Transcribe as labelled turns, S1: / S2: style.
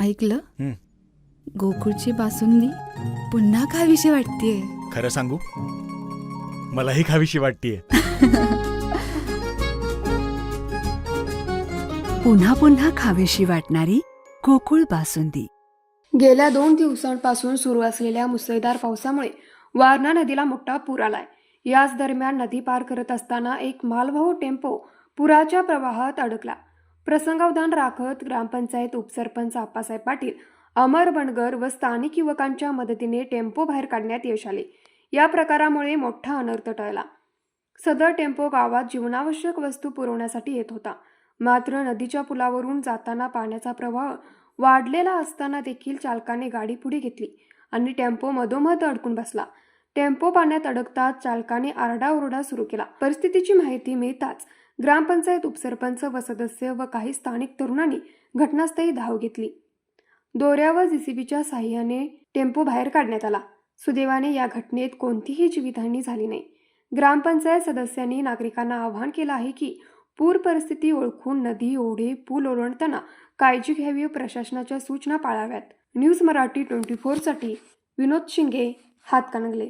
S1: ऐकलं?
S2: हं.
S1: गोकुळची बासुंदी पुन्हा खावीशी वाटतेय.
S2: खरं सांगू, मलाही खावीशी वाटतीये.
S3: पुन्हा पुन्हा खावीशी वाटणारी गोकुळ बासुंदी.
S4: गेल्या 2 दिवसांपासून सुरू असलेल्या मुसळधार पावसामुळे वारणा नदीला मोठा पूर आलाय. याच दरम्यान नदी पार करत असताना एक मालवाहू टेम्पो पुराच्या प्रवाहात अडकला. प्रसंगावधान राखत ग्रामपंचायत उपसरपंच आप्पासाहेब पाटील, अमर बनगर व स्थानिक युवकांच्या मदतीने टेम्पो बाहेर काढण्यात यश आले. या प्रकारामुळे मोठा अनर्थ टळला. सदर टेम्पो गावात जीवनावश्यक वस्तू पुरवण्यासाठी येत होता. मात्र नदीच्या पुलावरून जाताना पाण्याचा प्रवाह वाढलेला असताना देखील चालकाने गाडी पुढे घेतली आणि टेम्पो मधोमध अडकून बसला. टेम्पो पाण्यात अडकताच चालकाने आरडाओरडा सुरू केला. परिस्थितीची माहिती मिळताच ग्रामपंचायत उपसरपंच व सदस्य व काही स्थानिक तरुणांनी घटनास्थळी धाव घेतली. दोऱ्या व जेसीबीच्या साहाय्याने टेम्पो बाहेर काढण्यात आला. सुदैवाने या घटनेत कोणतीही जीवितहानी झाली नाही. ग्रामपंचायत सदस्यांनी नागरिकांना आवाहन केलं आहे की पूर परिस्थिती ओळखून नदी, ओढे, पूल ओलांडताना काळजी घ्यावी व प्रशासनाच्या सूचना पाळाव्यात. न्यूज मराठी 24 साठी विनोद शिंगे, हातकणंगले.